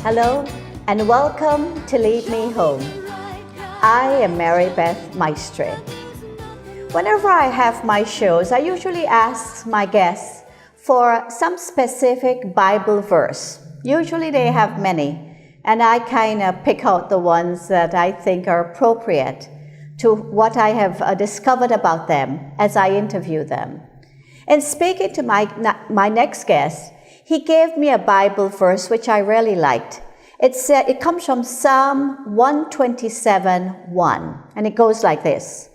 Hello and welcome to Lead Me Home. I am Mary Beth Maestre. Whenever I have my shows, I usually ask my guests for some specific Bible verse. Usually they have many, and I kind of pick out the ones that I think are appropriate to what I have discovered about them as I interview them. In speaking to my next guest, he gave me a Bible verse which I really liked. It comes from Psalm 127:1, and it goes like this: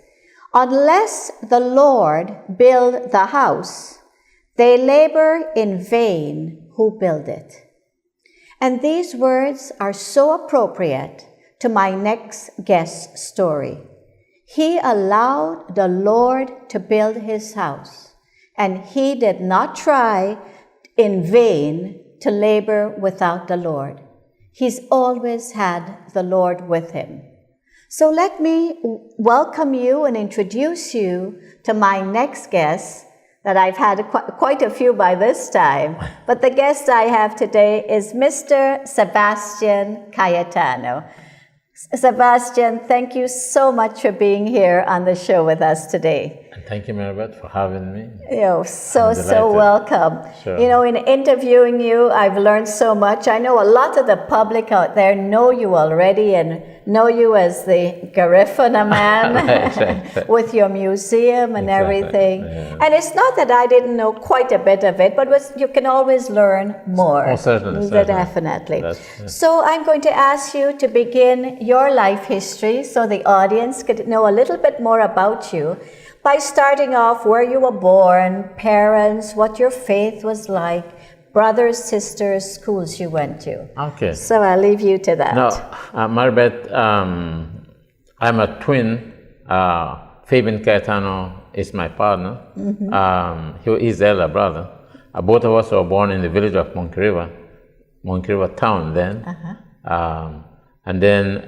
"Unless the Lord build the house, they labor in vain who build it." And these words are so appropriate to my next guest's story. He allowed the Lord to build his house, and he did not try in vain to labor without the Lord. He's always had the Lord with him. So let me welcome you and introduce you to my next guest that I've had quite a few by this time. But the guest I have today is Mr. Sebastian Cayetano. Sebastian, thank you so much for being here on the show with us today. And thank you, Maribeth, for having me. You're so welcome. Sure. You know, in interviewing you, I've learned so much. I know a lot of the public out there know you already and know you as the Garifuna man right. with your museum and everything. Yeah. And it's not that I didn't know quite a bit of it, but you can always learn more. Oh, certainly. Definitely. So I'm going to ask you to begin your life history so the audience could know a little bit more about you by starting off where you were born, parents, what your faith was like, brothers, sisters, schools you went to. Okay. So I'll leave you to that. Now, Maribeth, I'm a twin. Fabian Cayetano is my partner. Mm-hmm. He is the elder brother. Both of us were born in the village of Monkey River town then. Uh-huh. And then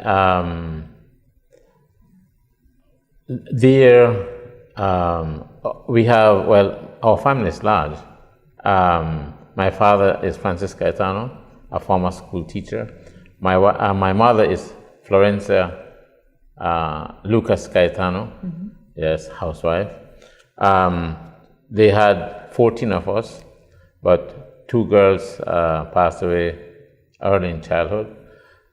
there we have, our family is large. My father is Francis Cayetano, a former school teacher. My mother is Florencia Lucas Cayetano, mm-hmm. Yes, housewife. They had 14 of us, but 2 girls passed away early in childhood.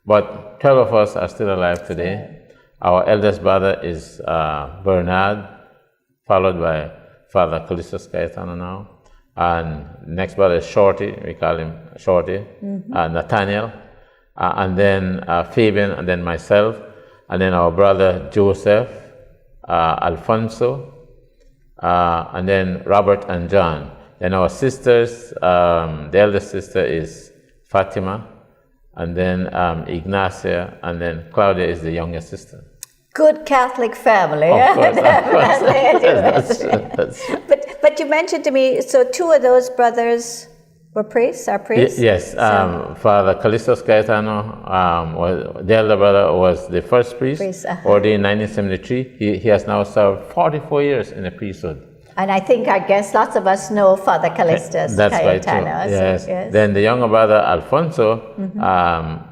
But 12 of us are still alive today. Our eldest brother is Bernard, followed by Father Callistus Cayetano now. And next brother is Shorty, we call him Shorty, mm-hmm. Nathaniel, and then Fabian, and then myself, and then our brother Joseph, Alfonso, and then Robert and John. Then our sisters, the eldest sister is Fatima, and then Ignacia, and then Claudia is the youngest sister. Good Catholic family. Of course. But you mentioned to me, so 2 of those brothers were priests, are priests? Yes. Father Callistus Cayetano, the elder brother, was the first priest, ordained in 1973. He has now served 44 years in the priesthood. And I guess lots of us know Father Callistus That's Cayetano. Right, too. Yes. Then the younger brother, Alfonso, mm-hmm.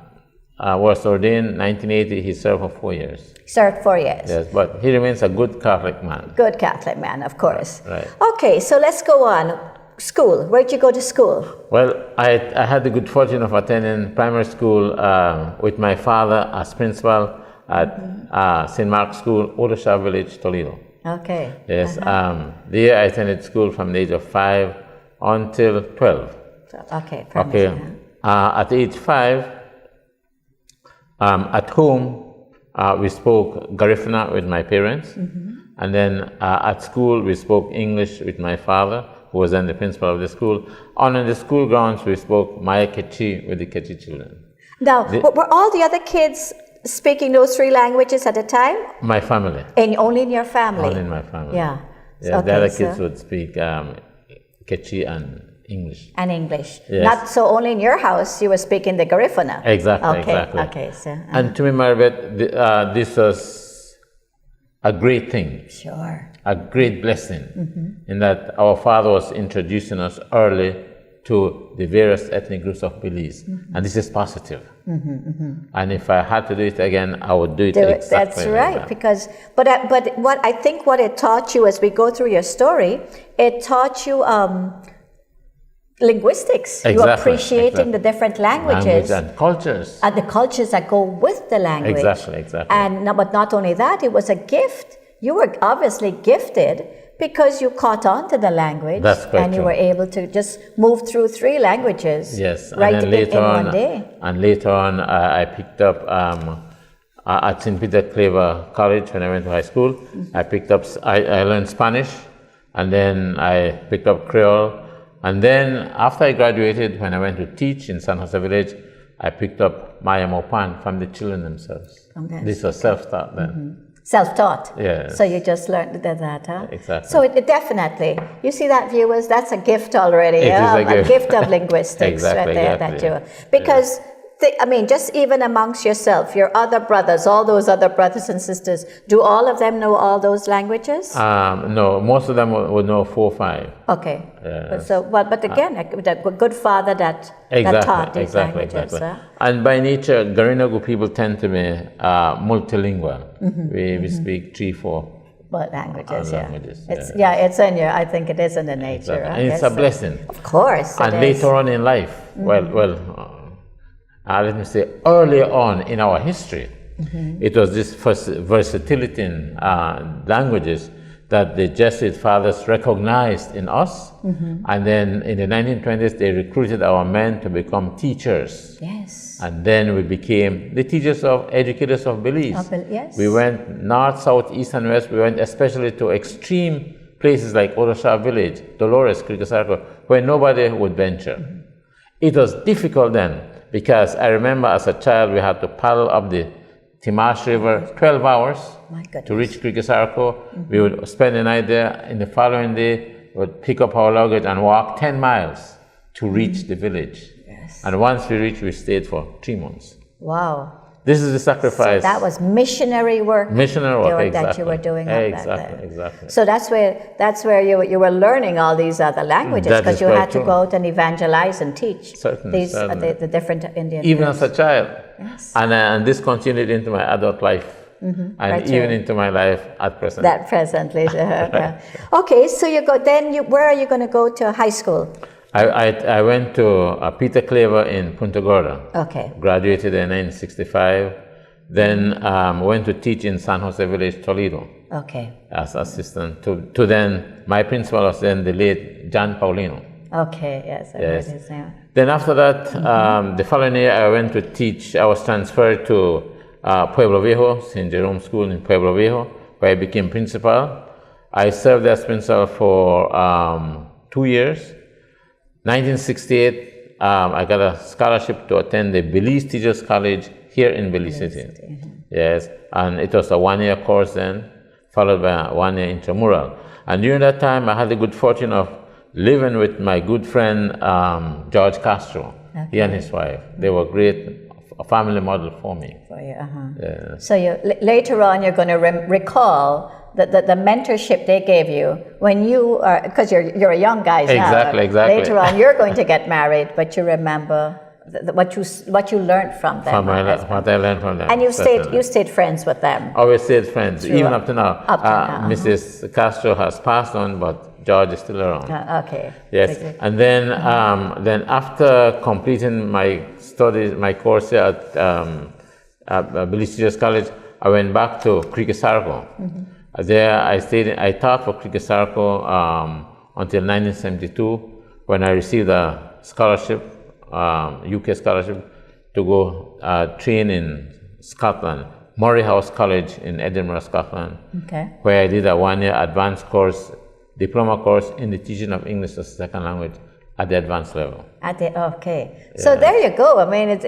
Was ordained in 1980. He served for 4 years. Served 4 years. Yes, but he remains a good Catholic man. Good Catholic man, of course. Right. Okay, so let's go on. School. Where'd you go to school? Well, I had the good fortune of attending primary school with my father as principal at mm-hmm. St. Mark's School, Odisha Village, Toledo. Okay. Yes. Uh-huh. There I attended school from the age of 5 until 12. Okay. Okay. At age 5, at home, we spoke Garifuna with my parents, mm-hmm. and then at school we spoke English with my father, who was then the principal of the school. On in the school grounds we spoke Maya Kechi with the Kechi children. Now, were all the other kids speaking those 3 languages at a time? My family. And only in your family? Only in my family. Yeah. Yeah, okay, the other kids would speak Kechi and English. And English. Yes. Not so only in your house, you were speaking the Garifuna. Exactly. Okay. So, and to me, Maribeth, this was a great thing. Sure. A great blessing, in that our Father was introducing us early to the various ethnic groups of Belize. And this is positive. And if I had to do it again, I would do it exactly That's like right, that. because, but what I think what it taught you as we go through your story, it taught you linguistics. Exactly, You appreciating the different languages. Language and cultures. And the cultures that go with the language. Exactly. But not only that, it was a gift. You were obviously gifted because you caught on to the language. That's quite and you true. were able to just move through 3 languages. Yes, right and then in one day. And later on, I picked up at St. Peter Claver College when I went to high school. I picked up, I learned Spanish, and then I picked up Creole. And then after I graduated, when I went to teach in San Jose Village, I picked up Maya Mopan from the children themselves. Okay. This was self-taught then. Self-taught. Yes. So you just learned that, huh? Exactly. So it definitely, you see that, viewers, that's a gift already. It is a gift. Of linguistics Exactly, right there exactly. that you, because just even amongst yourself, your other brothers, all those other brothers and sisters, do all of them know all those languages? No, most of them would know 4 or 5. Okay. Yes. But again, a good father that taught these languages. Exactly. Huh? And by nature, Garinagu people tend to be multilingual. We speak 3, 4 languages, yeah. languages, It's in your, I think it is in the nature. Exactly. I And it's guess a blessing. Of course. And later on in life, let me say, early on in our history, it was this versatility in languages that the Jesuit fathers recognized in us. And then in the 1920s, they recruited our men to become teachers. Yes. And then we became the educators of Belize. Yes. We went north, south, east, and west. We went especially to extreme places like Odosha Village, Dolores, Krikasarko, where nobody would venture. It was difficult then, because I remember as a child we had to paddle up the Timash River 12 hours to reach Krikasarko. We would spend the night there. In the following day, we would pick up our luggage and walk 10 miles to reach the village. Yes. And once we reached, we stayed for 3 months. Wow. This is the sacrifice. So that was missionary work. Missionary work, exactly. That you were doing Exactly. So that's where you were learning all these other languages, because you had to go out and evangelize and teach certainly. The different Indian even groups. as a child. Yes. And this continued into my adult life. And even into my life at present. That presently. Yeah. Okay, so you go. Then where are you going to go to high school? I went to Peter Claver in Punta Gorda. Okay. Graduated in 1965. Then went to teach in San Jose Village, Toledo. Okay. As assistant to then, my principal was then the late John Paulino. Okay, yes, I heard his name. Then after that, the following year I went to teach. I was transferred to Pueblo Viejo, St. Jerome School in Pueblo Viejo, where I became principal. I served as principal for 2 years. 1968, I got a scholarship to attend the Belize Teachers College here in Belize City. Yes, and it was a 1-year course then, followed by a 1-year intramural. And during that time, I had the good fortune of living with my good friend George Castro, he and his wife. They were great, a family model for me. For you, Yeah. So later on, you're going to recall the mentorship they gave you when you are, because you're a young guy now. Exactly. Later on, you're going to get married, but you remember what you learned from them. What I learned from them. And you stayed friends with them. Always stayed friends, even up to now. Mrs. Castro has passed on, but George is still around. Okay. Yes, Exactly. and then after completing my studies, my course here at Belize Teachers College, I went back to Krikasarko. There I taught for Krikasarko until 1972, when I received a scholarship, UK scholarship, to go train in Scotland, Murray House College in Edinburgh, Scotland, where I did a 1-year advanced course, diploma course in the teaching of English as a second language at the advanced level. So there you go. I mean,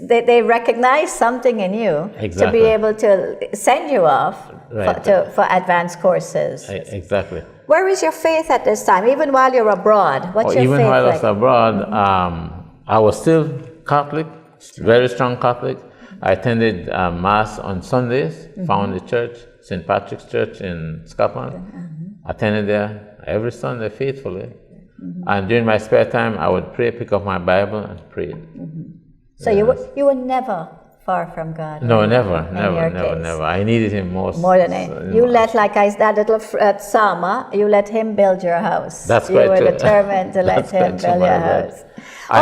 they recognize something in you to be able to send you off for advanced courses. Exactly. Where is your faith at this time, even while you're abroad? What's your faith like? Even while I was abroad, I was still Catholic, very strong Catholic. I attended Mass on Sundays, found the church, St. Patrick's Church in Scotland. Attended there every Sunday faithfully. And during my spare time, I would pray, pick up my Bible and pray. So you were never far from God? No, right? never. I needed Him most. More than any. You let, like that little Psalm, you let Him build your house. That's you quite were true. determined to let That's Him quite true, build your my bad. house.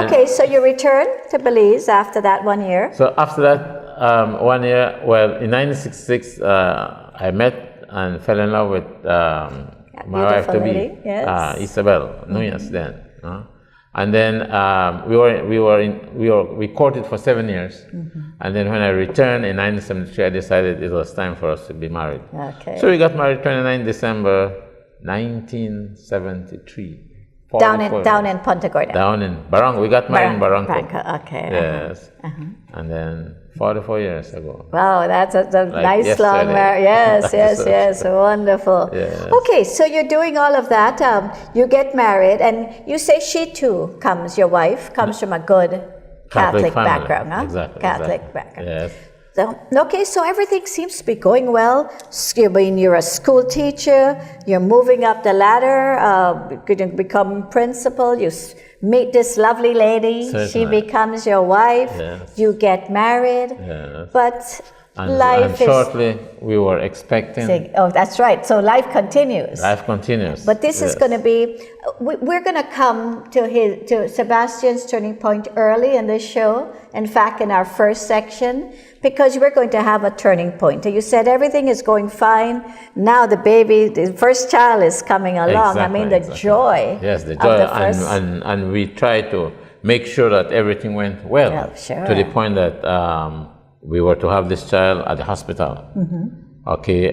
Okay, so you returned to Belize after that 1 year. So after that 1 year, well, in 1966, I met and fell in love with my wife to be, lady, yes. Isabel Nunez then. And then we courted for 7 years. And then when I returned in 1973, I decided it was time for us to be married. Okay. So we got married 29 December 1973. Down in Punta Gorda. Down in Barranco. We got married in Barranco. Okay. Yes. And then 44 years ago. Wow, that's a Like nice long yesterday. marriage. Yes, wonderful. Yes. Okay, so you're doing all of that. You get married, and you say she too comes, your wife, comes from a good Catholic family. background, huh? Exactly. Catholic background. Yes. So, okay, so everything seems to be going well. I mean, you're a school teacher, you're moving up the ladder, going to become principal, you meet this lovely lady, Certainly. she becomes your wife, Yes. you get married, Yes. but And life shortly we were expecting. oh, that's right, so life continues. Life continues. But this is going to be, we're going to come to Sebastian's turning point early in this show, in fact, in our first section, because we're going to have a turning point. You said everything is going fine. Now the first child is coming along. Exactly, I mean, the joy. Yes, the joy. Of the first. And we try to make sure that everything went well. Well, sure. To the point that we were to have this child at the hospital. Okay,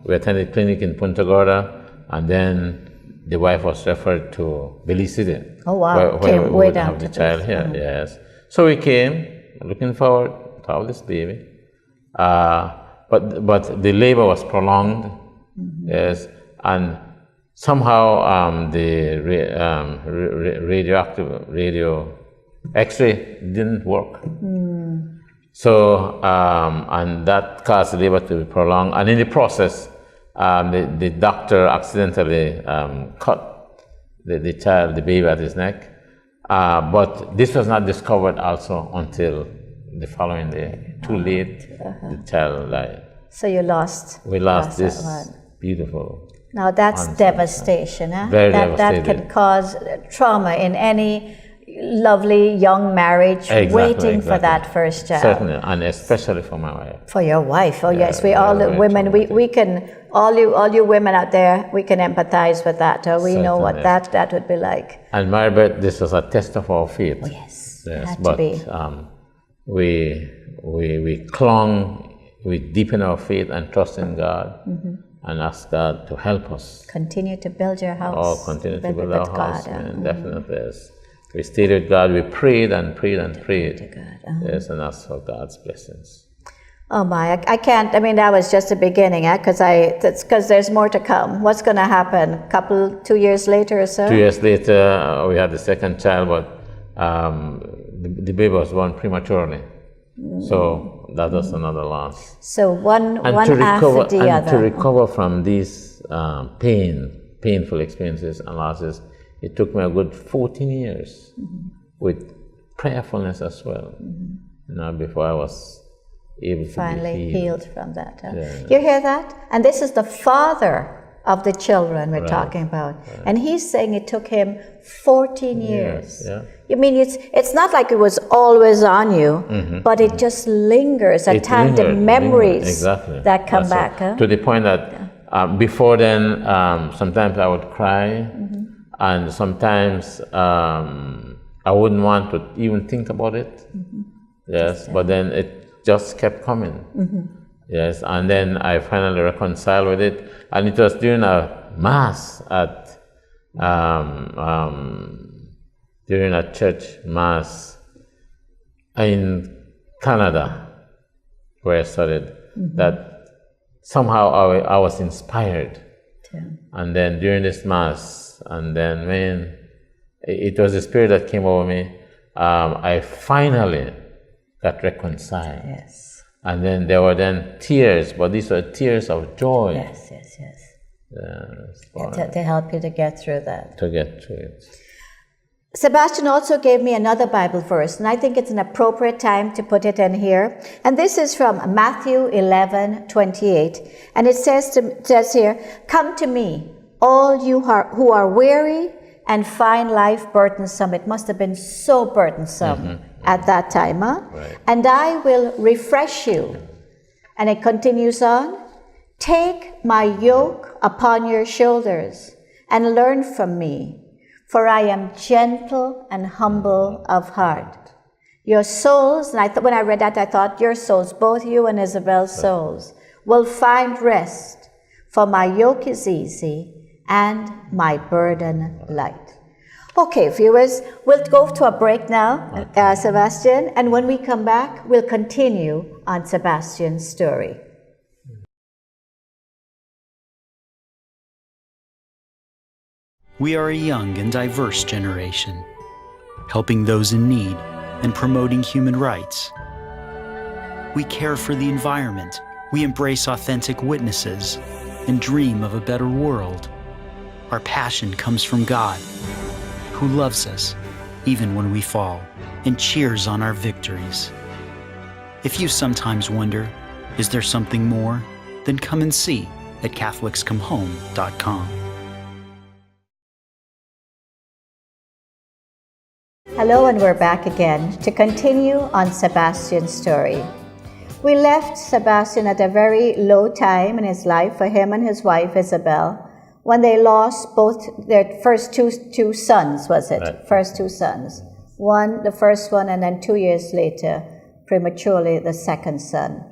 we attended clinic in Punta Gorda, and then the wife was referred to Belize City. Oh, wow. Where Came we way would down have the to child here, yes. So we came, looking forward to have this baby. But the labor was prolonged, yes, and somehow the radio X-ray didn't work. So, and that caused the labor to be prolonged. And in the process, the doctor accidentally cut the child, the baby at his neck. But this was not discovered also until the following day. Too late, the child died. So you lost. We lost that this one. beautiful. Now that's devastation, huh? Very that devastating. can cause trauma in any lovely young marriage waiting for that first child. Certainly, and especially for my wife. For your wife, oh yes, we very, all the very women, we can, all you women out there, we can empathize with that. We know what Certainly. that would be like. And Maribeth, this was a test of our faith. Oh yes, it Yes, had but to be. we clung, we deepened our faith and trust in God, and asked God to help us. Continue to build your house. Oh, continue to build with our God, house, man, definitely. Yes. We stayed with God, we prayed and prayed and prayed. to God. Yes, and asked for God's blessings. Oh my, I can't, I mean, that was just the beginning, because there's more to come. What's going to happen? 2 years later or so? 2 years later, we had the second child, but the baby was born prematurely. So that was another loss. So one To after the to other. recover from these painful experiences and losses, it took me a good 14 years with prayerfulness as well. Before I was able to Finally be healed from that. Huh? Yeah. You hear that? And this is the father of the children we're talking about. And he's saying it took him 14 years. Yeah. I mean, it's not like it was always on you, but it just lingers. At times, the memories exactly. that come That's back. it. Huh? To the point that before then, sometimes I would cry, and sometimes I wouldn't want to even think about it. Yes, but then it just kept coming. Yes, and then I finally reconciled with it, and it was during a mass during a church mass in Canada, where I studied, that somehow I was inspired. Yeah. And then during this mass, and then when it was the Spirit that came over me, I finally got reconciled. Yes. And then there were then tears, but these were tears of joy. Yes. to help you to get through that. To get through it. Sebastian also gave me another Bible verse, and I think it's an appropriate time to put it in here. And this is from Matthew 11:28. And it says here, "Come to me, all you who are weary and find life burdensome." It must have been so burdensome at that time, huh? Right. "And I will refresh you." And it continues on, "Take my yoke upon your shoulders and learn from me, for I am gentle and humble of heart. Your souls," and when I read that, I thought, your souls, both you and Isabel's souls, "will find rest, for my yoke is easy and my burden light." Okay, viewers, we'll go to a break now, Sebastian, and when we come back, we'll continue on Sebastian's story. We are a young and diverse generation, helping those in need and promoting human rights. We care for the environment, we embrace authentic witnesses, and dream of a better world. Our passion comes from God, who loves us even when we fall and cheers on our victories. If you sometimes wonder, is there something more? Then come and see at CatholicsComeHome.com. Hello, and we're back again to continue on Sebastian's story. We left Sebastian at a very low time in his life for him and his wife Isabel, when they lost both their first two sons, was it? Right. First two sons. The first one, and then 2 years later, prematurely, the second son.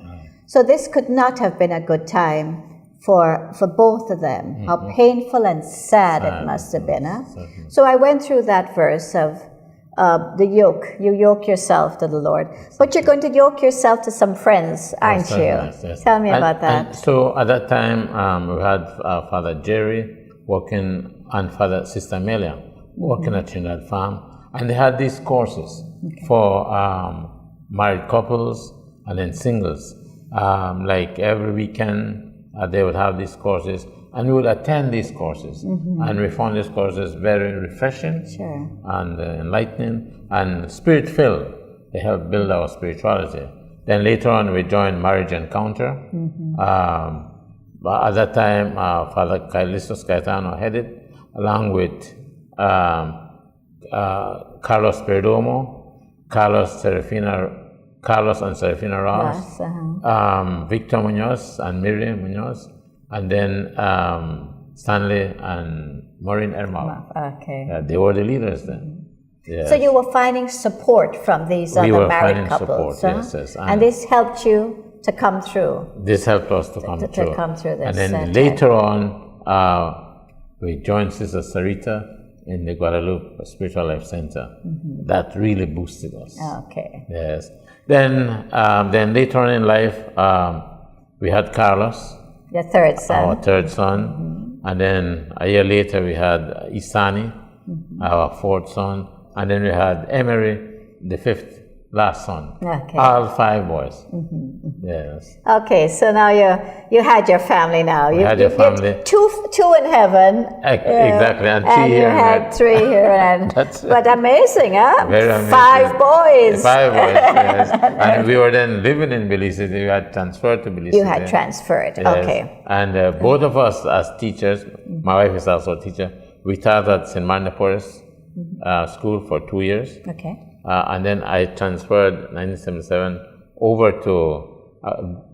So this could not have been a good time for both of them. How painful and sad it must have been. Huh? So I went through that verse of the yoke. You yoke yourself to the Lord. But you're going to yoke yourself to some friends, aren't you? Yes. Tell me about that. And so at that time, we had Father Jerry working and Sister Amelia working at Trinidad Farm. And they had these courses for married couples and then singles. Like every weekend, they would have these courses. And we would attend these courses, and we found these courses very refreshing and enlightening and spirit-filled. They help build our spirituality. Then later on, we joined Marriage Encounter. At that time, Father Cayetano headed, along with Carlos Perdomo, Carlos and Serafina Ross, Victor Munoz and Miriam Munoz, and then Stanley and Maureen Ermal. Okay. They were the leaders then. Yes. So you were finding support from these other married couples, yes. And this helped you to come through. This helped us to come through. To come through this. And then later on, we joined Sister Sarita in the Guadalupe Spiritual Life Center. That really boosted us. Okay. Yes. Then later on in life, we had Carlos, the third son. Our third son. And then a year later, we had Isani, our fourth son. And then we had Emery, the last son. Okay. All 5 boys. Yes. Okay, so now you had your family now. You had your family. Two in heaven. Exactly, and 3 and here. You had 3 here. And, but amazing, huh? Very amazing. 5 boys. 5 boys, yes. And we were then living in Belize City. We had transferred to Belize City. You had transferred, yes. Okay. And both of us as teachers, my wife is also a teacher, we taught at St. Martin de Porres School for 2 years. Okay. And then I transferred in 1977 over to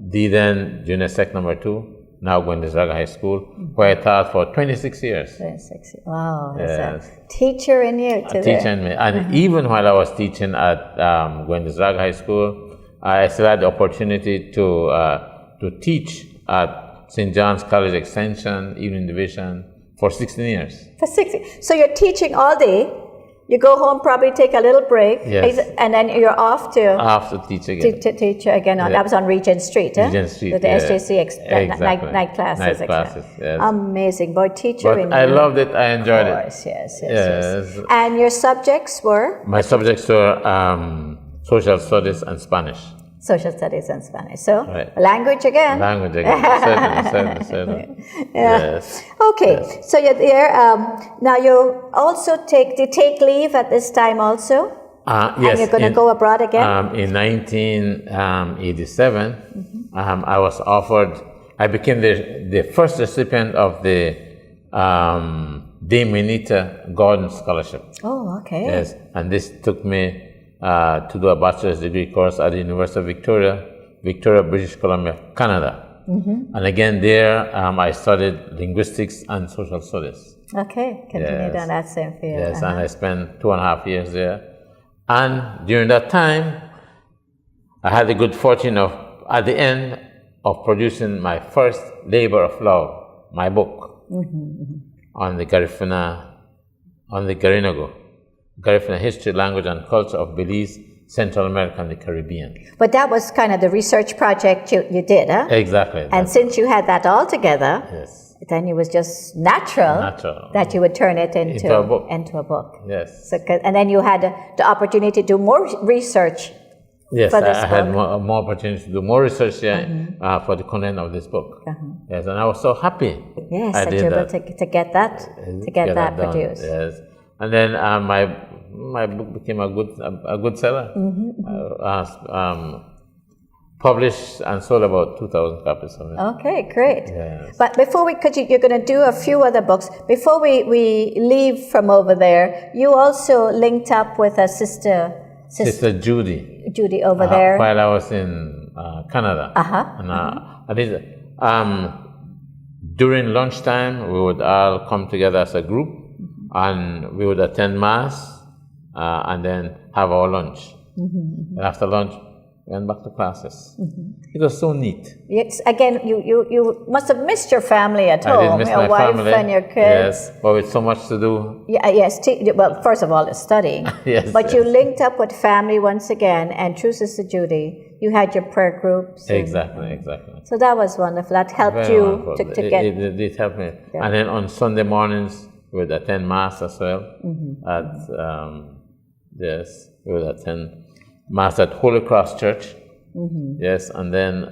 the then Junior Sec number 2, now Gonzaga High School, where I taught for 26 years. 26 years. Wow. Yes. A teacher in you today. Teacher in me. And even while I was teaching at Gonzaga High School, I still had the opportunity to teach at St. John's College Extension, Evening Division, for 16 years. For 16. So you're teaching all day. You go home, probably take a little break, yes. And then you're off to teach again. To teach again. That was on Regent Street, huh? Regent Street, with the SJC exactly. night classes. Night classes, yes. Amazing, boy, teacher. But I loved it. I enjoyed it. Yes. Yes. And your subjects were? My subjects were social studies and Spanish. Social studies and Spanish. So, Right. language again. Language again, certainly. Yeah. Yes. Okay, Yes. so you're there. Now you also take leave at this time also? Yes. And you're going to go abroad again? In 1987, I was offered, I became the first recipient of the De Menita Gordon Scholarship. Oh, okay. Yes, and this took me to do a bachelor's degree course at the University of Victoria, British Columbia, Canada. And again there, I studied linguistics and social studies. Okay, continued Yes. on that same field. Yes, and I spent 2.5 years there. And during that time, I had the good fortune of, at the end of producing my first labor of love, my book on the Garinago, Garifuna history, language, and culture of Belize, Central America, and the Caribbean. But that was kind of the research project you did, huh? Exactly. And since you had that all together, Yes. then it was just natural that you would turn it into a book. Yes. So, and then you had the opportunity to do more research. Yes, for this I had more opportunity to do more research here for the content of this book. Yes, and I was so happy. Yes, I that did you were that. able to get that done. produced. Yes, and then my book became a good seller. Published and sold about 2,000 copies of it. Okay, great. Yes. But before you're going to do a few other books. Before we leave from over there, you also linked up with a sister Judy over there. While I was in Canada. And during lunchtime, we would all come together as a group, and we would attend mass, and then have our lunch. And after lunch, went back to classes. It was so neat. Yes, again, you must have missed your family at home. I did miss your my wife family. And your kids. Yes, but with so much to do. Yeah, yes. Well, first of all, studying. Yes, but you yes. linked up with family once again, and through Sister Judy, you had your prayer groups. Exactly. So that was wonderful. That helped Very you wonderful. to get. It helped me. Yeah. And then on Sunday mornings, we would attend mass as well. Yes, we would attend mass at Holy Cross Church. Yes, and then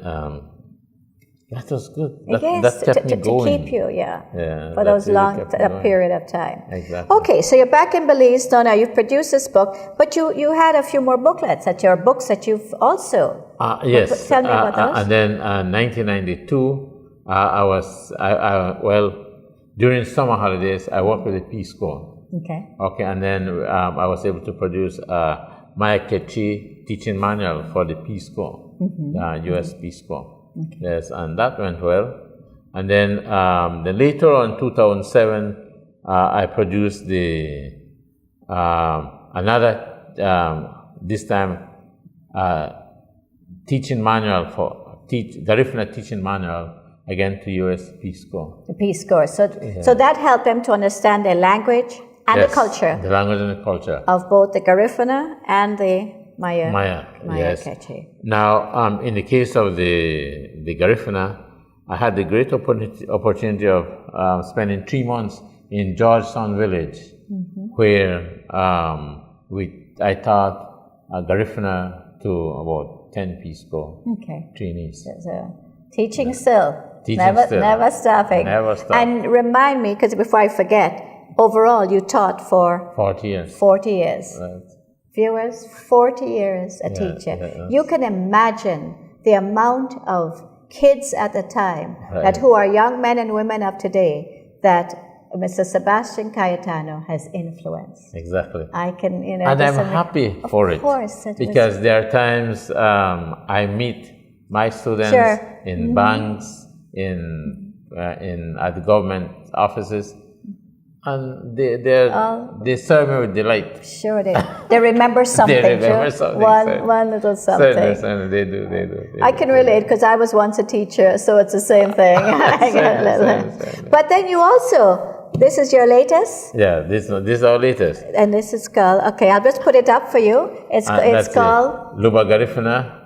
that was good. That kept me going. To keep you, Yeah, for that those really long kept me going. period of time. Exactly. Okay, so you're back in Belize now. You've produced this book, but you had a few more booklets at your books that you've also. Yes. Tell me about those. And then 1992, during summer holidays, I worked with the Peace Corps. Okay, and then I was able to produce Maya Kechi teaching manual for the Peace Corps, U.S. Peace Corps. Yes, and that went well. And then later on, 2007, I produced this time teaching manual for Garifuna teaching manual again to U.S. Peace Corps. The Peace Corps. So that helped them to understand their language and the culture. The language and the culture of both the Garifuna and the Maya yes. Kechi. Now, in the case of the Garifuna, I had the great opportunity of spending 3 months in Georgetown Village, where I taught Garifuna to about 10 Peace Corps trainees. So teaching still, Teaching still. never stopping. Never stop. And remind me, because before I forget, overall you taught for 40 years. 40 years. Right. Viewers, 40 years a teacher. You can imagine the amount of kids at the time who are young men and women of today that Mr. Sebastian Cayetano has influenced. Exactly. I can, and I'm happy for it. Of course. Because there are times I meet my students in banks, at the government offices, and they serve me with delight. Sure, they remember something. They remember something. One little something. Certainly, they do. I can relate because I was once a teacher, so it's the same thing. Same. But then you also, this is your latest? Yeah, this is our latest. And this is called, okay, I'll just put it up for you. It's called? Luba Garifuna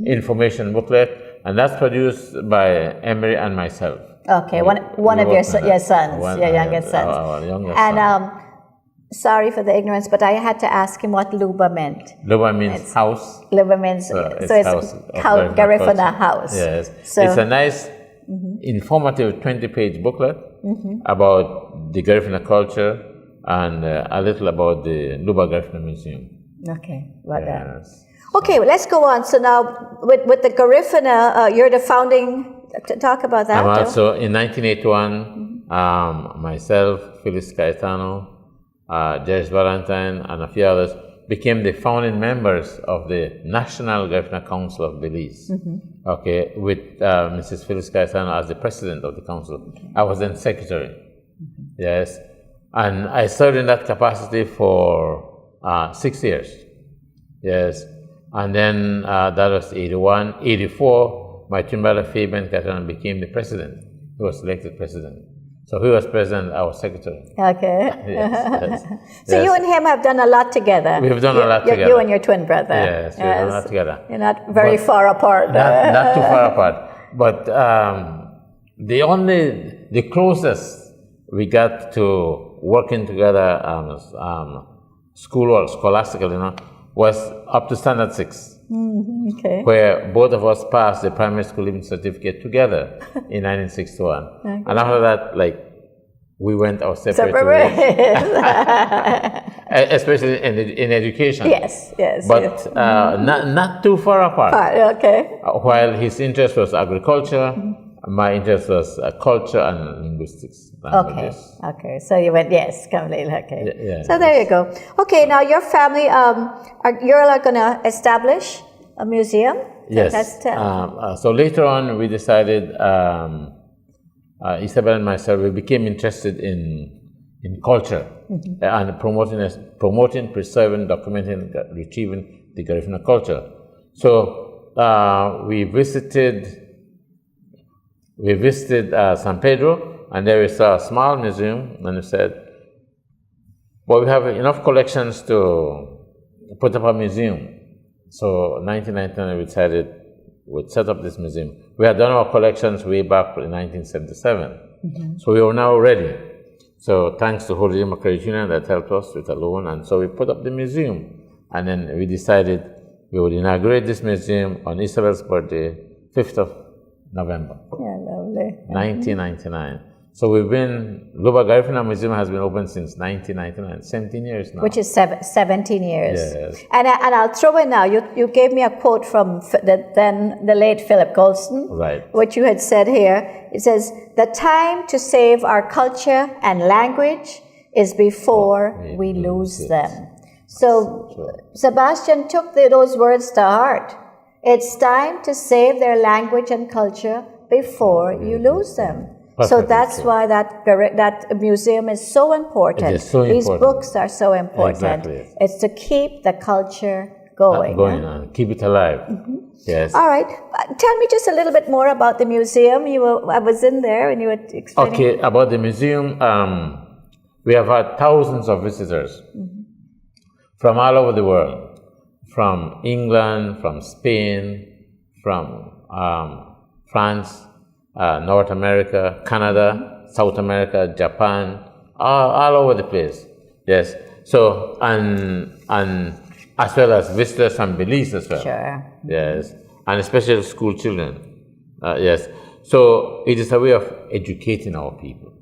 information booklet, and that's produced by Emery and myself. Okay, one of your sons, your youngest sons. Our youngest and son. sorry for the ignorance, but I had to ask him what Luba meant. Luba means house. Luba means, so it's house Garifuna house. Yes. So, it's a nice, informative 20-page booklet about the Garifuna culture and a little about the Luba Garifuna Museum. Okay, well done. Yes. Okay, well, let's go on. So now, with the Garifuna, you're the founding. Talk about that. Also, in 1981, myself, Phyllis Cayetano, Jairus Valentine, and a few others became the founding members of the National Garifuna Council of Belize. Okay, with Mrs. Phyllis Cayetano as the president of the council. I was then secretary. Yes, and I served in that capacity for 6 years. Yes, and then that was 81. 84, my twin brother Fabian Cayetano became the president. He was elected president. So he was president, I was secretary. Okay. Yes. So you and him have done a lot together. We've done a lot together. You and your twin brother. Yes, we've done a lot together. You're not very far apart. Not too far apart. But the closest we got to working together, scholastically, was up to Standard 6. Okay. Where both of us passed the primary school leaving certificate together in 1961. Okay. And after that, we went our separate ways. Especially in education. Yes. But not too far apart. Okay. While his interest was agriculture, my interest was culture and linguistics. Languages. Okay. So you went, completely. Okay. Yeah, so there you go. Okay, now your family, you're going to establish a museum? Yes. So later on, we decided, Isabel and myself, we became interested in culture and promoting, preserving, documenting, retrieving the Garifuna culture. So we visited San Pedro, and there we saw a small museum, and we said, well, we have enough collections to put up a museum. So 1999, we decided we'd set up this museum. We had done our collections way back in 1977. So we were now ready. So thanks to Holy Credit Union that helped us with a loan, and so we put up the museum. And then we decided we would inaugurate this museum on Isabel's birthday, 5th of November. Yeah, lovely. 1999. So Luba Garifuna Museum has been open since 1999, 17 years now. Which is 17 years. Yes. And I'll throw in now, you gave me a quote from the late Philip Goldston, right, which you had said here. It says, the time to save our culture and language is before we lose them. So Sebastian took those words to heart. It's time to save their language and culture before you lose them. So that's why that museum is so important. It is so These important. books are so important. Exactly. It's to keep the culture going. On, keep it alive. Yes. All right. Tell me just a little bit more about the museum. I was in there and you were explaining. Okay, about the museum, we have had thousands of visitors from all over the world, from England, from Spain, from France, North America, Canada, South America, Japan, all over the place. Yes. So and as well as visitors from Belize as well. Sure. Yes, and especially school children. Yes. So it is a way of educating our people.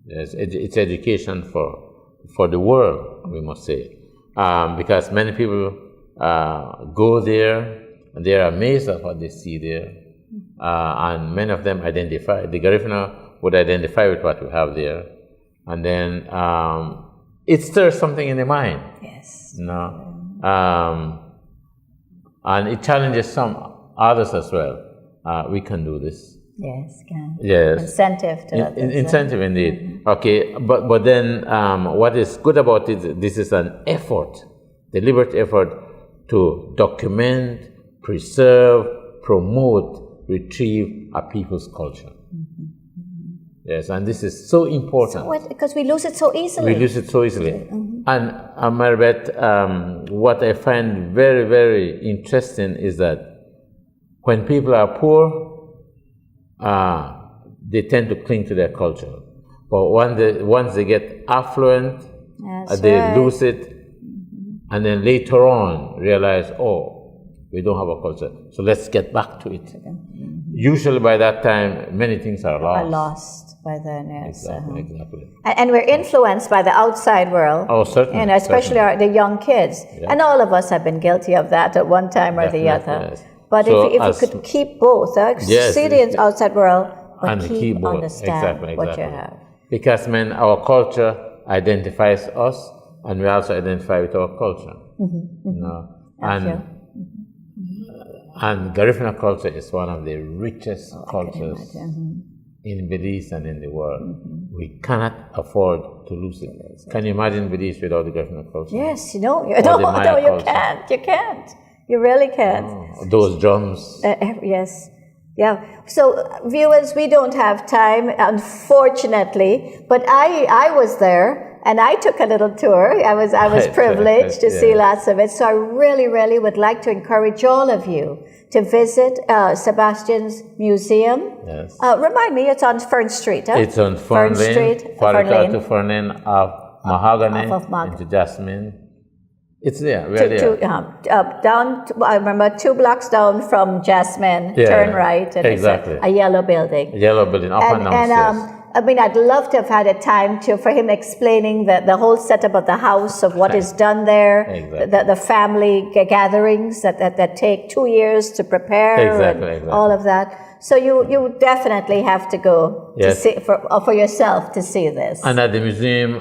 Yes, it's education for the world, we must say, because many people go there and they are amazed at what they see there. And many of them identify, the Garifuna would identify with what we have there. And then it stirs something in the mind. Yes. And it challenges some others as well. We can do this. Yes, can. Yes. Incentive to others. Incentive indeed. Okay, but then what is good about it, this is an effort, deliberate effort to document, preserve, promote, retrieve a people's culture. Yes, and this is so important. Because we lose it so easily. We lose it so easily. And Maribeth, what I find very, very interesting is that when people are poor, they tend to cling to their culture. But once they get affluent they right. lose it, and then later on realize, oh, we don't have a culture, so let's get back to it. Usually by that time, many things are lost. Are lost by then, yes. Exactly. And we're influenced by the outside world. Oh, certainly. You know, especially the young kids. Yeah. And all of us have been guilty of that at one time or the other. Yes. But so if you could keep both, see the outside world, but and keep understand what you have. Because, man, our culture identifies us, and we also identify with our culture. You know? And Garifuna culture is one of the richest cultures in Belize and in the world. We cannot afford to lose it. Can you imagine Belize without the Garifuna culture? Yes, you can't. You can't. You really can't. Oh, those drums. Yes. Yeah. So, viewers, we don't have time, unfortunately, but I was there. And I took a little tour. I was privileged to see lots of it. So I really, really would like to encourage all of you to visit Sebastian's museum. Yes. Remind me, it's on Fern Street, huh? It's on Fern Street, to Fern Lane of Mahogany into Jasmine. It's there. We're there. Down, I remember 2 blocks down from Jasmine, turn right. And exactly. It's a yellow building. Yellow building, up and downstairs. I mean, I'd love to have had a time for him explaining the whole setup of the house, of what is done there, the family gatherings that take 2 years to prepare, and all of that. So you definitely have to go to see for yourself to see this. And at the museum,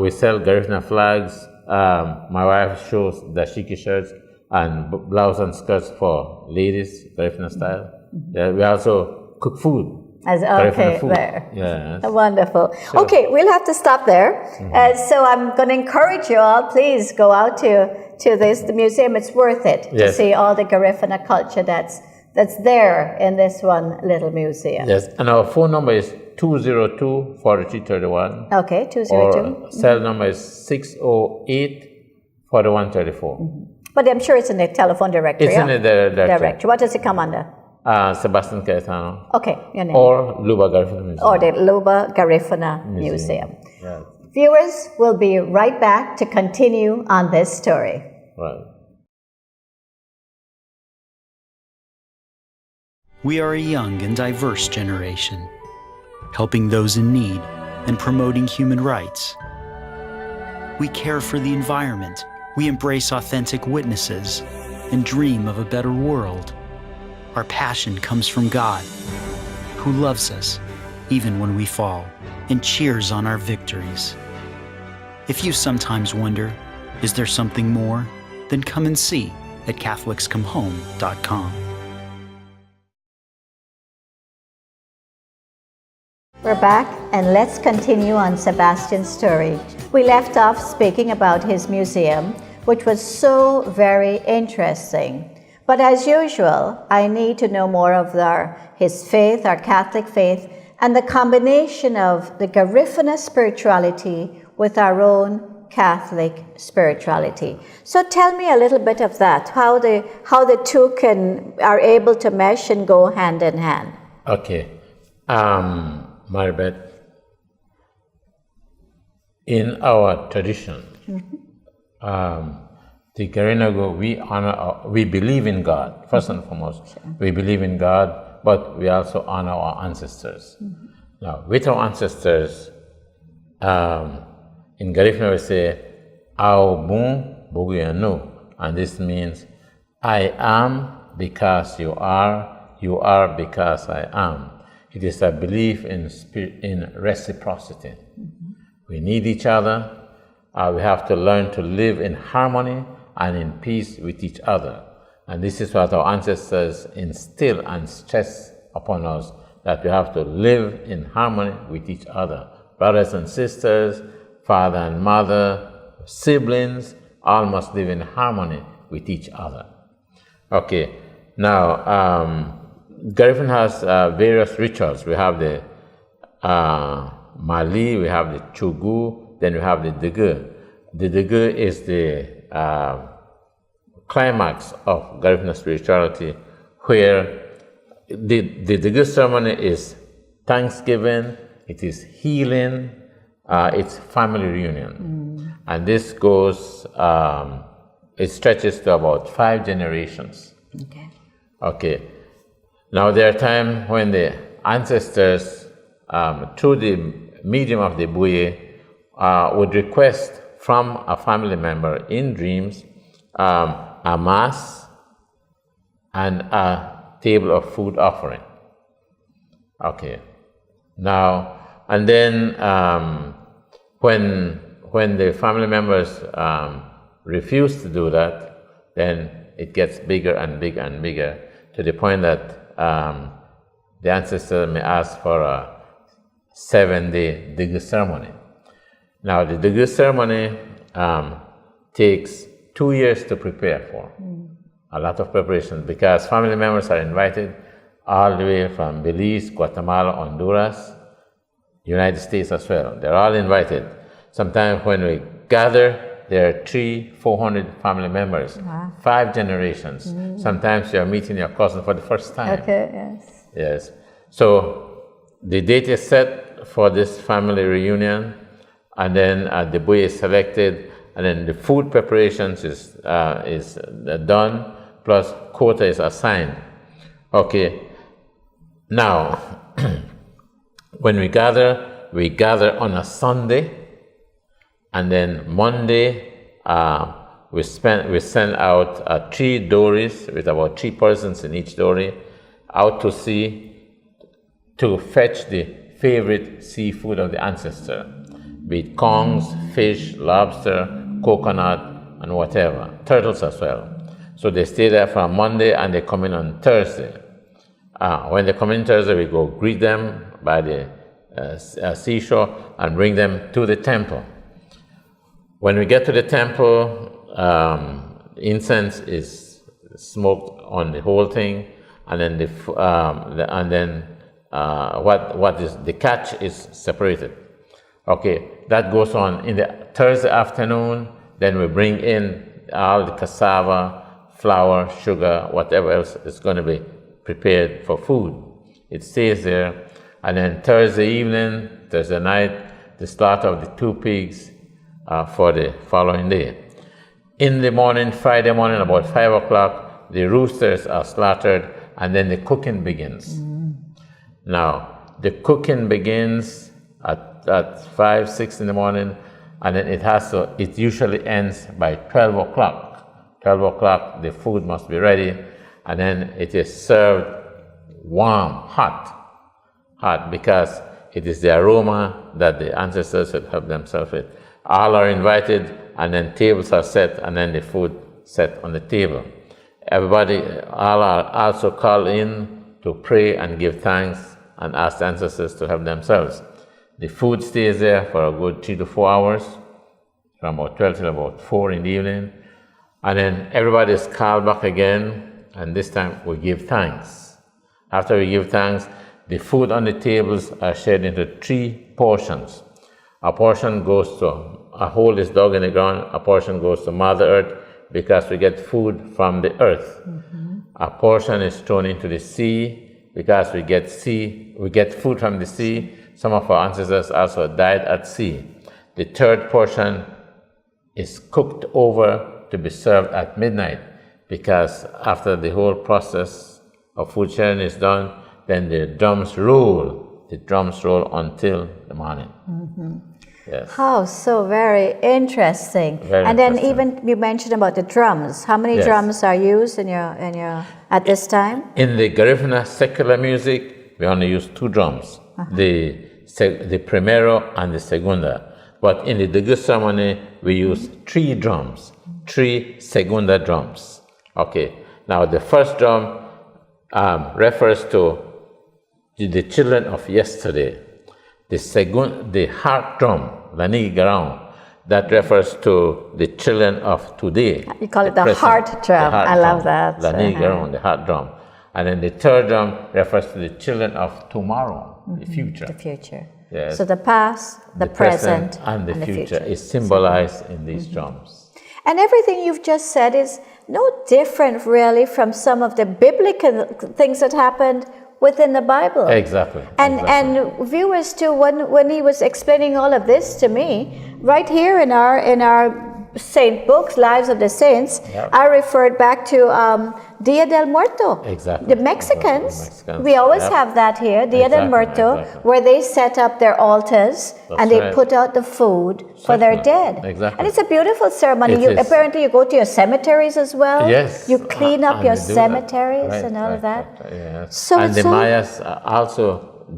we sell Garifuna flags. My wife shows dashiki shirts and blouse and skirts for ladies, Garifuna style. We also cook food. There. Yes. Wonderful. Sure. Okay, we'll have to stop there. So I'm going to encourage you all, please go out to the museum. It's worth it to see all the Garifuna culture that's there in this one little museum. Yes, and our phone number is 202-4331. Okay, 202. Or cell number is 608-4134. But I'm sure it's in the telephone directory. It's in the directory. What does it come under? Sebastian Cayetano. Okay, your name. Or Luba Garifuna Museum. Or the Luba Garifuna Museum. Right. Viewers, we'll be right back to continue on this story. Right. We are a young and diverse generation, helping those in need and promoting human rights. We care for the environment. We embrace authentic witnesses and dream of a better world. Our passion comes from God, who loves us even when we fall and cheers on our victories. If you sometimes wonder, is there something more? Then come and see at CatholicsComeHome.com. We're back, and let's continue on Sebastian's story. We left off speaking about his museum, which was so very interesting. But as usual, I need to know more of his faith, our Catholic faith, and the combination of the Garifuna spirituality with our own Catholic spirituality. So tell me a little bit of that, how the two are able to mesh and go hand in hand. Okay. Maribeth, in our tradition, the Garinago, we believe in God, first and foremost. Sure. We believe in God, but we also honor our ancestors. Now, with our ancestors, in Garifuna we say, Ao Bun Buguyanu, and this means, I am because you are because I am. It is a belief in reciprocity. We need each other. We have to learn to live in harmony and in peace with each other. And this is what our ancestors instill and stress upon us, that we have to live in harmony with each other. Brothers and sisters, father and mother, siblings, all must live in harmony with each other. Okay, now, Garifuna has various rituals. We have the Mali, we have the Chugu, then we have the Degu. The Degu is the climax of Garifuna spirituality, where the Degu ceremony is thanksgiving, it is healing, it's family reunion. And this goes, it stretches to about 5 generations. Okay. Okay. Now, there are times when the ancestors, through the medium of the buoy, would request from a family member in dreams a mass and a table of food offering. Okay. Now, and then when the family members refuse to do that, then it gets bigger and bigger and bigger to the point that the ancestor may ask for a 7-day Digu ceremony. Now, the Digu ceremony takes 2 years to prepare for. A lot of preparation, because family members are invited all the way from Belize, Guatemala, Honduras, United States as well. They're all invited. Sometimes when we gather, there are 300-400 family members, 5 generations. Sometimes you're meeting your cousin for the first time. Okay, yes. Yes. So the date is set for this family reunion, and then the buoy is selected, and then the food preparations is done, plus quota is assigned. Okay. Now, when we gather on a Sunday, and then Monday we send out 3 dories with about 3 persons in each dory out to sea to fetch the favorite seafood of the ancestor, be it kongs, fish, lobster, coconut, and whatever, turtles as well. So they stay there from Monday and they come in on Thursday. When they come in Thursday, we go greet them by the seashore and bring them to the temple. When we get to the temple, incense is smoked on the whole thing, and then what is the catch is separated. Okay, that goes on in the Thursday afternoon. Then we bring in all the cassava, flour, sugar, whatever else is going to be prepared for food. It stays there, and then Thursday evening, Thursday night, the slaughter of the 2 pigs for the following day. In the morning, Friday morning, about 5 o'clock, the roosters are slaughtered, and then the cooking begins. Now, the cooking begins at 5, 6 in the morning, and then it usually ends by 12 o'clock. 12 o'clock, the food must be ready, and then it is served warm, hot, because it is the aroma that the ancestors had helped themselves with. All are invited, and then tables are set, and then the food set on the table. Everybody, all are also called in to pray and give thanks and ask the ancestors to help themselves. The food stays there for a good 3 to 4 hours, from about 12 till about 4 in the evening, and then everybody is called back again, and this time we give thanks. After we give thanks, the food on the tables are shared into 3 portions. A portion goes to a hole is dug in the ground. A portion goes to Mother Earth, because we get food from the earth. A portion is thrown into the sea, because we get food from the sea. Some of our ancestors also died at sea. The third portion is cooked over to be served at midnight, because after the whole process of food sharing is done, then the drums roll until the morning. Yes. Oh, so very interesting. And then even you mentioned about the drums. How many drums are used in your at this time? In the Garifuna secular music, we only use 2 drums, the primero and the segunda. But in the Digu ceremony, we use 3 drums, 3 segunda drums. Okay. Now the first drum refers to the children of yesterday. The heart drum, Lanigi Garang, that refers to the children of today. You call it the heart drum. I love that. Lanigi Garang, the heart drum. And then the third drum refers to the children of tomorrow, the future. The future. Yes. So the past, the present, and the future is symbolized in these drums. And everything you've just said is no different really from some of the biblical things that happened within the Bible. Exactly. And viewers too, when he was explaining all of this to me, right here in our saint books, Lives of the Saints, Yep. I referred back to Dia del Muerto. Exactly. The Mexicans, Mexicans. we always Yep. have that here, Dia del Exactly, Muerto, exactly. where they set up their altars and they right. put out the food for their Certainly. dead. Exactly. And it's a beautiful ceremony. It is. Apparently you go to your cemeteries as well. Yes. You clean up And your we do that. cemeteries Right, and all of that. right, yes. So and it's the so- Mayas also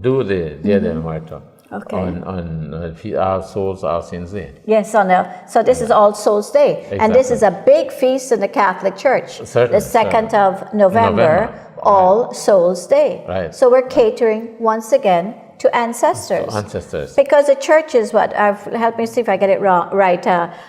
do the Dia del Muerto Okay. on All Souls, All Saints Day. Yes, so this is All Souls Day, and this is a big feast in the Catholic Church. Certainly, The 2nd of November, All Souls Day. Right. So we're catering once again to ancestors. Ancestors. Because the church is what? Help me see if I get it right.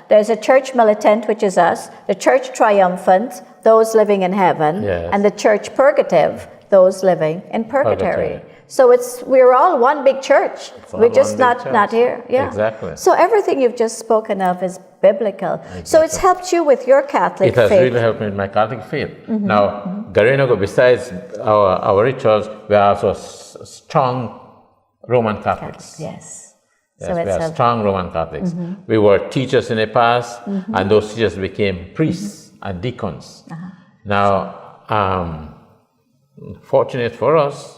There's a church militant, which is us, the church triumphant, those living in heaven, Yes. and the church purgative, those living in purgatory. Purgatory. So we're all one big church. all We're just one big not church. here. Yeah. Exactly. So everything you've just spoken of is biblical. So it's helped you with your Catholic It has faith. really helped me with my Catholic faith. Now, Garinago, besides our rituals, we are also strong Roman Catholics. Yes. Yes, So we it's are strong Roman Catholics. We were teachers in the past, and those teachers became priests and deacons. Now, fortunate for us,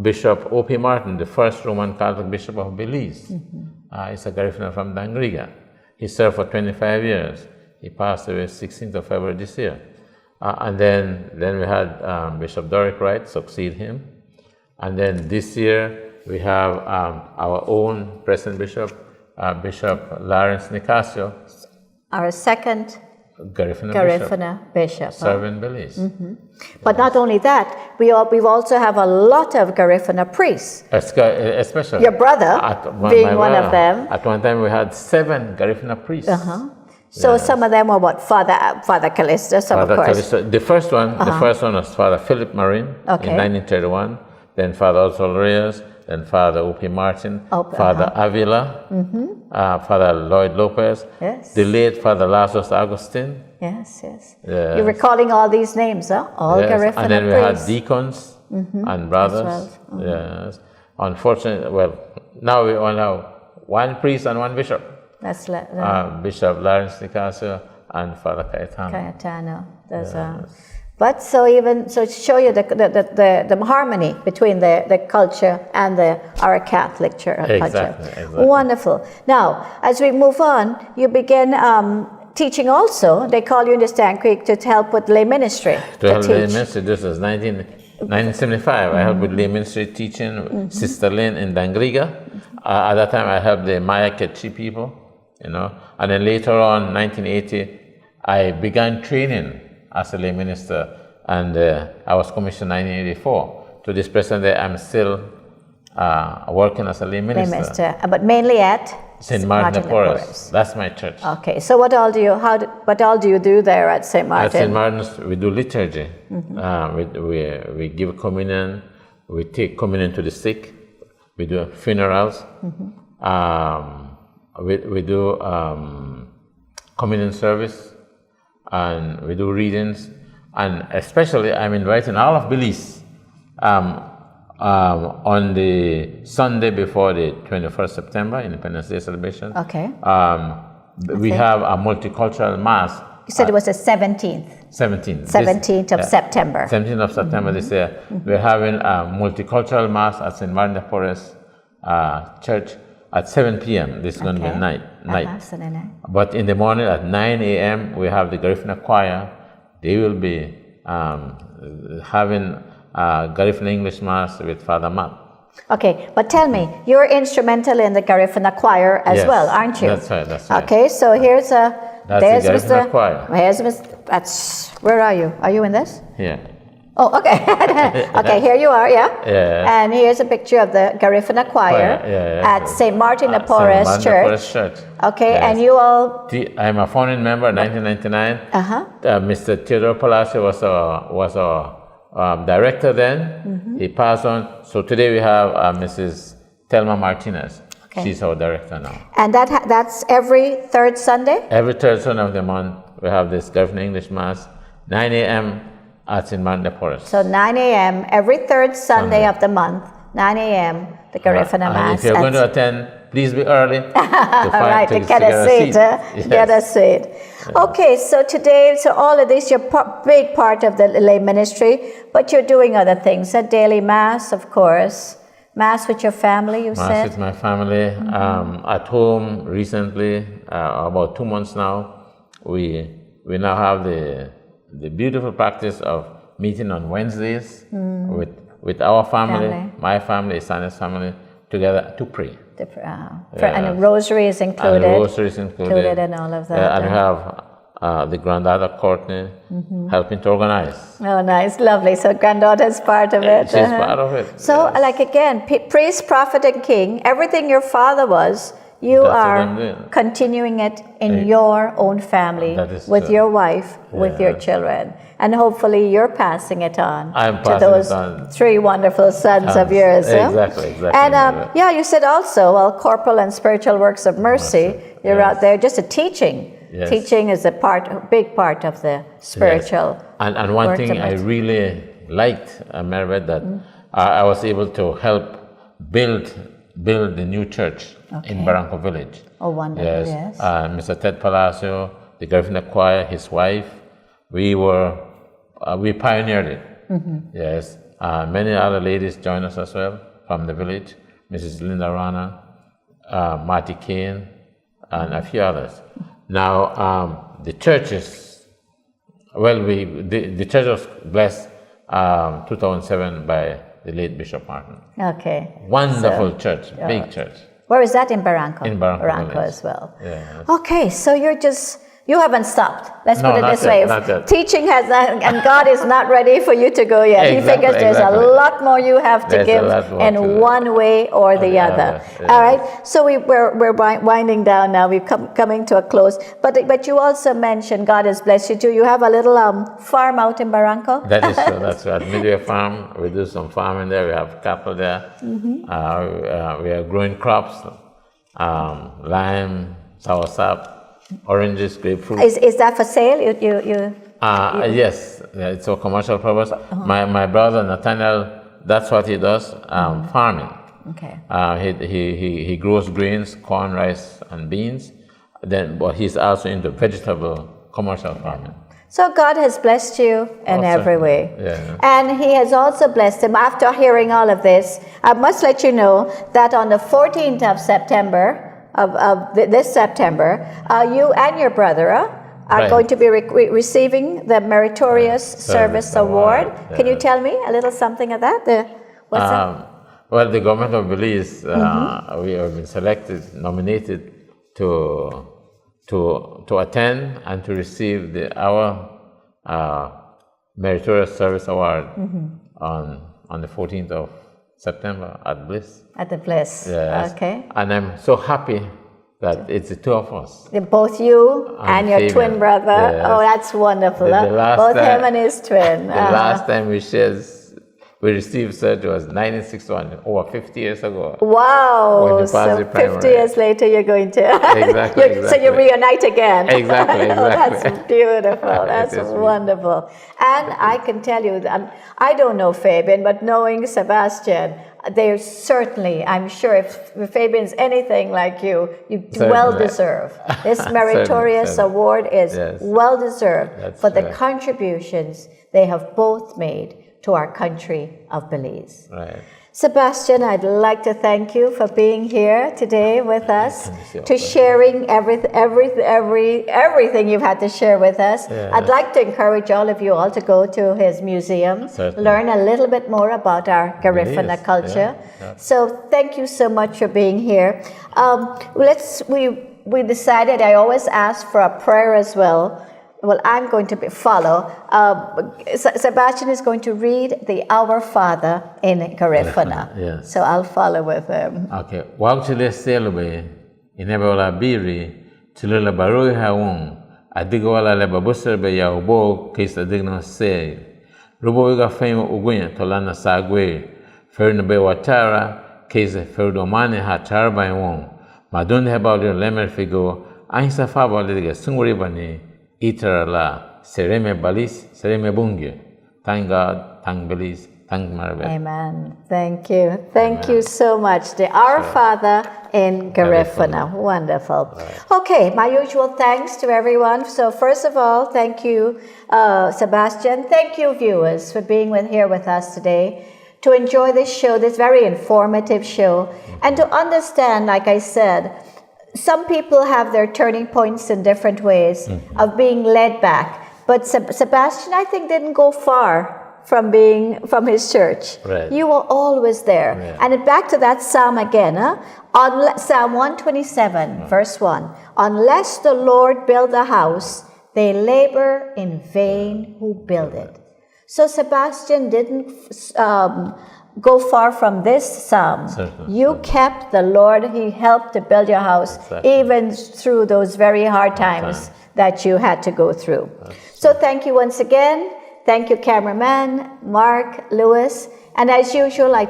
Bishop O.P. Martin, the first Roman Catholic Bishop of Belize, is a Garifuna from Dangriga. He served for 25 years. He passed away 16th of February this year. And then we had Bishop Doric Wright succeed him. And then this year we have our own present bishop, Bishop Lawrence Nicasio, Our second Garifuna Bishop. serving Belize. But not only that, we've also have a lot of Garifuna priests. Especially Your brother being one of them. At one time we had 7 Garifuna priests. So some of them were what? Father Callisto, some Father of course. Callisto. The first one was Father Philip Marin Okay. in 1931. Then Father Oswald Reyes. Then Father O.P. Martin. Father Avila. Father Lloyd Lopez. Yes. The late Father Lazarus Augustine. Yes, yes. Yes. You're recalling all these names, huh? All Yes. Garifuna And then we had priests. deacons and brothers. Yes. Unfortunately, well, now we only have one priest and one bishop. That's Bishop Lawrence Nicasio and Father Cayetano. Cayetano. But to show you the harmony between the culture and our Catholic church culture. Exactly. Wonderful. Now, as we move on, you begin teaching also. They call you in the Stand Creek to help with lay ministry. To help lay teach. ministry, this was 1975. I helped with lay ministry teaching Sister Lynn in Dangriga. At that time, I helped the Maya Ketchi people, And then later on, 1980, I began training as a lay minister, and I was commissioned in 1984. To this present day, I'm still working as a lay minister. But mainly at St. Martin de Porres. That's my church. Okay, so what all do you do there at St. Martin? At St. Martin's, we do liturgy. We give communion. We take communion to the sick. We do funerals. We do communion service, and we do readings. And especially, I'm inviting all of Belize on the Sunday before the 21st September, Independence Day celebration. Okay. We have a multicultural mass. You said it was the 17th. 17th of September. 17th of September this year. We're having a multicultural mass at St. Martin de Porres Church at 7 p.m. This is going to be night. Sunday night. But in the morning at 9 a.m. we have the Garifuna Choir. They will be having Garifuna English Mass with Father Matt. Okay, but tell me, you're instrumental in the Garifuna Choir as well, aren't you? That's right. Okay, so here's there's the Garifuna Choir. Here's where are you? Are you in this? Yeah. Oh, okay. Okay, here you are, yeah? Yeah. And here's a picture of the Garifuna Choir at St. Martin de Porres Church. Okay, yes. and you all... I'm a founding member in 1999. Mr. Theodore Palacio was our director then. He passed on. So today we have Mrs. Thelma Martinez. Okay. She's our director now. And that's every third Sunday? Every third Sunday of the month we have this Garifuna English Mass, 9 a.m. at St. Martin de Porres. So 9 a.m. every third Sunday of the month, 9 a.m. the Garifuna Mass. And if you're going to attend, please be early. To Get a seat. Yes. Get a seat. Yes. Okay, so today, all of this, you're big part of the lay ministry, but you're doing other things. A daily Mass, of course. Mass with your family, you said? Mass with my family. At home recently, about 2 months now, we now have the beautiful practice of meeting on Wednesdays with our family, my family, Sana's family, together to pray. And a rosary is included. And the rosary is included. And all of that. And we have the granddaughter Courtney helping to organize. Oh, nice, lovely. So granddaughter is part of it. She's part of it. So, like again, priest, prophet, and king, everything your father was, you are continuing it in your own family, with your wife, with your children. And hopefully you're passing it on to those 3 wonderful sons of yours. Exactly. And you said also, corporal and spiritual works of mercy, you're out there just a teaching. Yes. Teaching is a big part of the spiritual. Yes. And one thing I really liked, Maribeth, that I was able to help build the new church in Barranco Village. Oh, wonderful! Yes. Mr. Ted Palacio, the Garifuna Choir, his wife, we pioneered it. Yes. Many other ladies joined us as well from the village. Mrs. Linda Rana, Marty Kane, and a few others. Now, the church is, the church was blessed 2007 by the late Bishop Martin. Okay. Wonderful church, big church. Where is that in Barranco? In Barranco as well. Yeah. Okay, so you haven't stopped. Let's put it this way. Teaching has not, and God is not ready for you to go yet. He figures there's a lot more you have to give in one way or the other. Yes. All right. So we're winding down now. We're coming to a close. But you also mentioned God has blessed you too. You have a little farm out in Barranco. That is true. That's right. Midway Farm. We do some farming there. We have cattle there. We are growing crops, lime, soursop, oranges, grapefruit. Is that for sale? Yes, it's for commercial purpose. My brother Nathaniel, that's what he does, farming. Okay. He grows grains, corn, rice, and beans. But he's also into vegetable commercial farming. So God has blessed you in every way. Yeah. And He has also blessed him. After hearing all of this, I must let you know that on the 14th of September, this September, you and your brother are going to be receiving the Meritorious Service Award. Yes. Can you tell me a little something of that? Well, the government of Belize, we have been nominated to attend and to receive our Meritorious Service Award on the 14th of September at Bliss. At the Bliss. Yes. Okay. And I'm so happy that it's the two of us. Both you and your twin brother. Yes. Oh, that's wonderful. Both him and his twin. The last time we received such was 1961, over 50 years ago. Wow! So 50 years later, you're going to... Exactly. So you reunite again. Exactly. Oh, that's beautiful. That's wonderful. And I can tell you, I don't know Fabian, but knowing Sebastian, they're certainly, I'm sure if Fabian's anything like you well deserve. This Meritorious Award is well deserved for the contributions they have both made to our country of Belize. Right. Sebastian, I'd like to thank you for being here today with us, to sharing everything you've had to share with us. Yes. I'd like to encourage all of you all to go to his museum, learn a little bit more about our Garifuna culture. Yeah. So thank you so much for being here. We decided, I always ask for a prayer as well. Well, I'm going to follow. Sebastian is going to read the Our Father in Garifuna. Yes. So I'll follow with him. Okay. Wagchile selbe inebola biri chilula barui haung adigwala leba busserbe ya ubo kisa digno se rubo iga fame ugunya tolana sagwe fernabe watara kisa ferdomane ha charba won madun hebaudio lemer figo ainsa fabo liga sunguri bani Itara la sereme balis sereme bungye Thank God, thank Belize, thank Maribeth. Amen. Thank you. Thank you so much. The Our Father in Garifuna. Wonderful. Right. Okay, my usual thanks to everyone. So first of all, thank you, Sebastian. Thank you, viewers, for being here with us today to enjoy this show, this very informative show, and to understand, like I said, some people have their turning points in different ways of being led back. But Sebastian, I think, didn't go far from his church. Right. You were always there. Yeah. And back to that psalm again, on Psalm 127, verse 1. Unless the Lord build a house, they labor in vain who build it. So Sebastian didn't go far from this psalm. Certainly. You kept the Lord. He helped to build your house, even through those very hard times that you had to go through. So thank you once again. Thank you, cameraman, Mark, Lewis. And as usual, I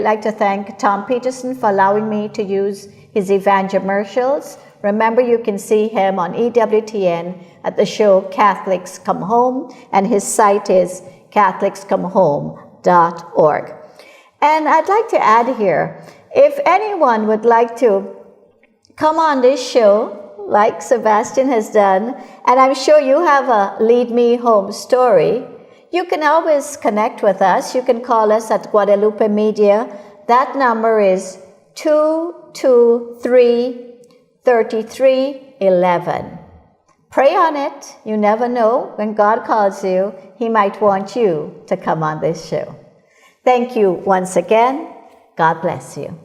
like to thank Tom Peterson for allowing me to use his evangelicals. Remember, you can see him on EWTN at the show Catholics Come Home, and his site is catholicscomehome.org. And I'd like to add here, if anyone would like to come on this show, like Sebastian has done, and I'm sure you have a Lead Me Home story, you can always connect with us. You can call us at Guadalupe Media. That number is 223-3311. Pray on it. You never know. When God calls you, He might want you to come on this show. Thank you once again. God bless you.